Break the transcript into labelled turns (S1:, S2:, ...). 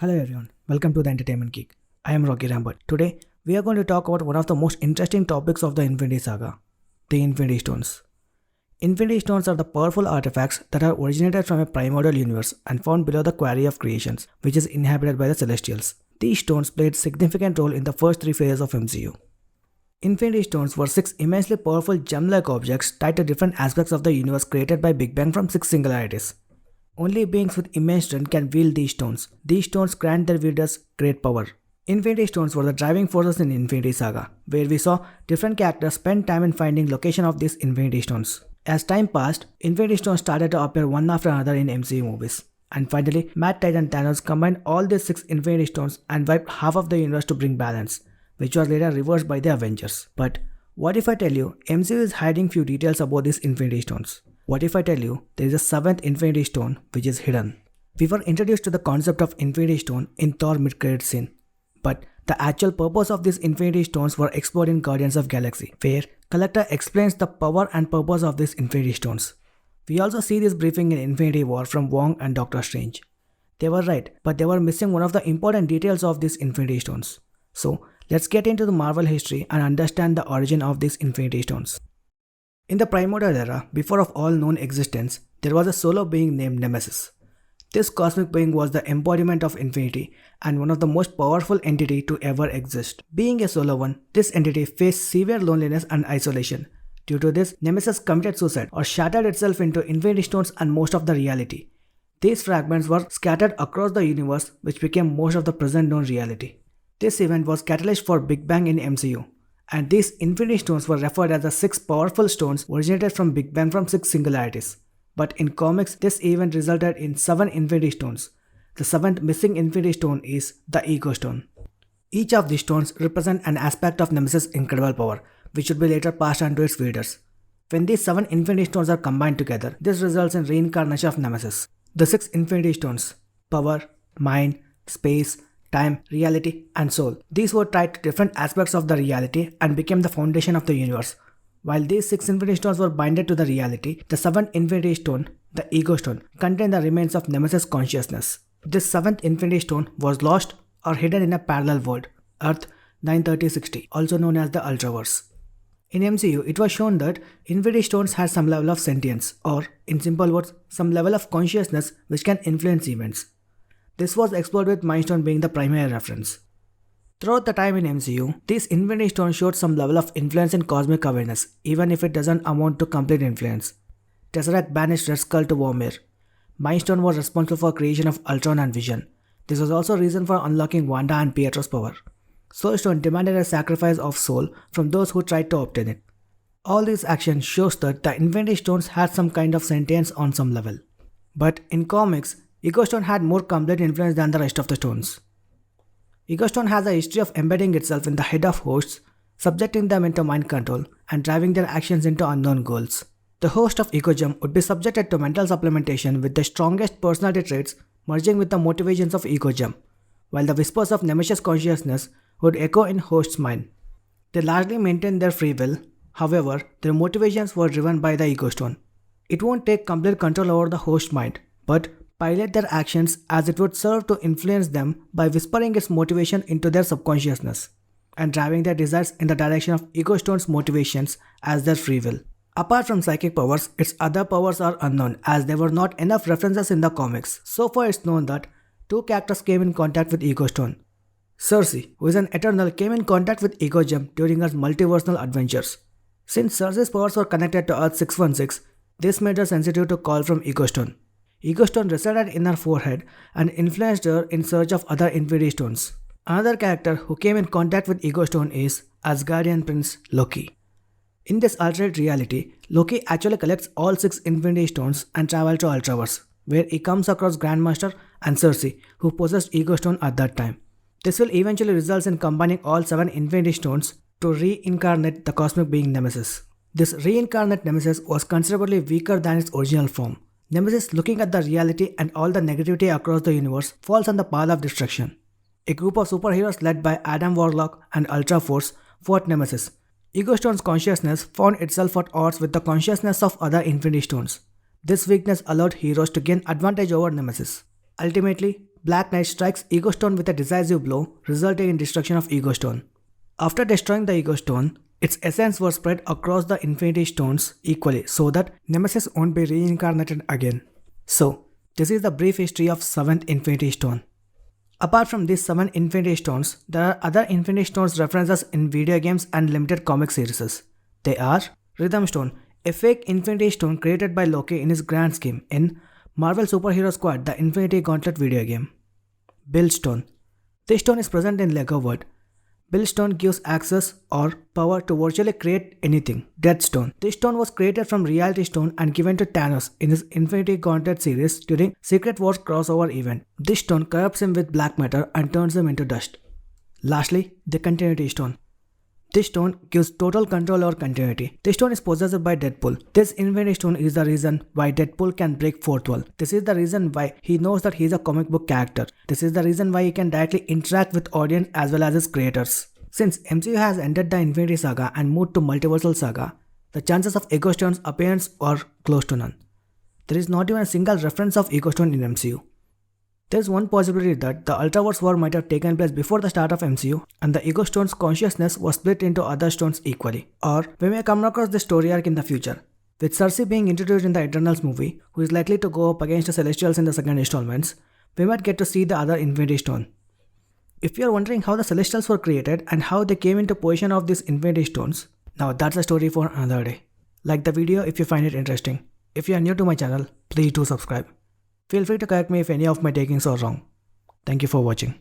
S1: Hello everyone, welcome to the Entertainment Geek. I am Rocky Rambert. Today, we are going to talk about one of the most interesting topics of the Infinity Saga, the Infinity Stones. Infinity Stones are the powerful artifacts that are originated from a primordial universe and found below the Quarry of Creations, which is inhabited by the Celestials. These stones played a significant role in the first three phases of MCU. Infinity Stones were six immensely powerful gem-like objects tied to different aspects of the universe created by Big Bang from six singularities. Only beings with immense strength can wield these stones. These stones grant their wielders great power. Infinity Stones were the driving forces in Infinity Saga, where we saw different characters spend time in finding location of these Infinity Stones. As time passed, Infinity Stones started to appear one after another in MCU movies. And finally, Mad Titan Thanos combined all these six Infinity Stones and wiped half of the universe to bring balance, which was later reversed by the Avengers. But what if I tell you, MCU is hiding few details about these Infinity Stones? What if I tell you there is a seventh Infinity Stone which is hidden? We were introduced to the concept of Infinity Stone in Thor mid-credit scene, but the actual purpose of these Infinity Stones were explored in Guardians of Galaxy, where Collector explains the power and purpose of these Infinity Stones. We also see this briefing in Infinity War from Wong and Doctor Strange. They were right, but they were missing one of the important details of these Infinity Stones. So let's get into the Marvel history and understand the origin of these Infinity Stones. In the Primordial era, before of all known existence, there was a solo being named Nemesis. This cosmic being was the embodiment of infinity and one of the most powerful entity to ever exist. Being a solo one, this entity faced severe loneliness and isolation. Due to this, Nemesis committed suicide or shattered itself into Infinity Stones and most of the reality. These fragments were scattered across the universe, which became most of the present known reality. This event was catalyst for Big Bang in MCU. And these Infinity Stones were referred as the six powerful stones originated from Big Bang from six singularities. But in comics, this event resulted in 7 Infinity Stones. The seventh missing Infinity Stone is the Ego Stone. Each of these stones represent an aspect of Nemesis' incredible power, which should be later passed on to its wielders. When these 7 Infinity Stones are combined together, this results in reincarnation of Nemesis. The 6 Infinity Stones: power, mind, space, time, reality, and soul. These were tied to different aspects of the reality and became the foundation of the universe. While these 6 Infinity Stones were binded to the reality, the 7th Infinity Stone, the Ego Stone, contained the remains of Nemesis' consciousness. This 7th Infinity Stone was lost or hidden in a parallel world, Earth 93060, also known as the Ultraverse. In MCU, it was shown that Infinity Stones had some level of sentience, or, in simple words, some level of consciousness which can influence events. This was explored with Mind Stone being the primary reference. Throughout the time in MCU, these Infinity Stones showed some level of influence in cosmic awareness, even if it doesn't amount to complete influence. Tesseract banished Red Skull to Vormir. Mind Stone was responsible for creation of Ultron and Vision. This was also a reason for unlocking Wanda and Pietro's power. Soul Stone demanded a sacrifice of soul from those who tried to obtain it. All these actions shows that the Infinity Stones had some kind of sentience on some level. But in comics, Ego Stone had more complete influence than the rest of the stones. Ego Stone has a history of embedding itself in the head of hosts, subjecting them into mind control, and driving their actions into unknown goals. The host of Ego Gem would be subjected to mental supplementation with the strongest personality traits merging with the motivations of Ego Gem, while the whispers of Nemesis consciousness would echo in host's mind. They largely maintained their free will, however, their motivations were driven by the Ego Stone. It won't take complete control over the host mind, but pilot their actions as it would serve to influence them by whispering its motivation into their subconsciousness and driving their desires in the direction of Ego Stone's motivations as their free will. Apart from psychic powers, its other powers are unknown as there were not enough references in the comics. So far it's known that 2 characters came in contact with Ego Stone. Cersei, who is an Eternal, came in contact with Ego Gem during her multiversal adventures. Since Cersei's powers were connected to Earth 616, this made her sensitive to call from Ego Stone. Ego Stone resided in her forehead and influenced her in search of other Infinity Stones. Another character who came in contact with Ego Stone is Asgardian Prince Loki. In this alternate reality, Loki actually collects all 6 Infinity Stones and travels to Ultraverse, where he comes across Grandmaster and Cersei, who possessed Ego Stone at that time. This will eventually result in combining all 7 Infinity Stones to reincarnate the cosmic being Nemesis. This reincarnate Nemesis was considerably weaker than its original form. Nemesis, looking at the reality and all the negativity across the universe, falls on the path of destruction. A group of superheroes led by Adam Warlock and Ultra Force fought Nemesis. Ego Stone's consciousness found itself at odds with the consciousness of other Infinity Stones. This weakness allowed heroes to gain advantage over Nemesis. Ultimately, Black Knight strikes Ego Stone with a decisive blow, resulting in destruction of Ego Stone. After destroying the Ego Stone, its essence was spread across the Infinity Stones equally so that Nemesis won't be reincarnated again. So, this is the brief history of 7th Infinity Stone. Apart from these 7 Infinity Stones, there are other Infinity Stones references in video games and limited comic series. They are Rhythm Stone, a fake Infinity Stone created by Loki in his grand scheme in Marvel Superhero Squad, the Infinity Gauntlet video game. Build Stone. This stone is present in Lego World. Build Stone gives access or power to virtually create anything. Death Stone. This stone was created from Reality Stone and given to Thanos in his Infinity Gauntlet series during Secret Wars crossover event. This stone corrupts him with black matter and turns him into dust. Lastly, the Continuity Stone. This stone gives total control over continuity. This stone is possessed by Deadpool. This Infinity Stone is the reason why Deadpool can break fourth wall. This is the reason why he knows that he is a comic book character. This is the reason why he can directly interact with audience as well as his creators. Since MCU has ended the Infinity Saga and moved to Multiversal Saga, the chances of Ego Stone's appearance are close to none. There is not even a single reference of Ego Stone in MCU. There is one possibility that the Ultraverse War might have taken place before the start of MCU and the Ego Stone's consciousness was split into other stones equally. Or we may come across this story arc in the future, with Cersei being introduced in the Eternals movie, who is likely to go up against the Celestials in the second installments. We might get to see the other Infinity Stone. If you are wondering how the Celestials were created and how they came into possession of these Infinity Stones, now that's a story for another day. Like the video if you find it interesting. If you are new to my channel, please do subscribe. Feel free to correct me if any of my takings are wrong. Thank you for watching.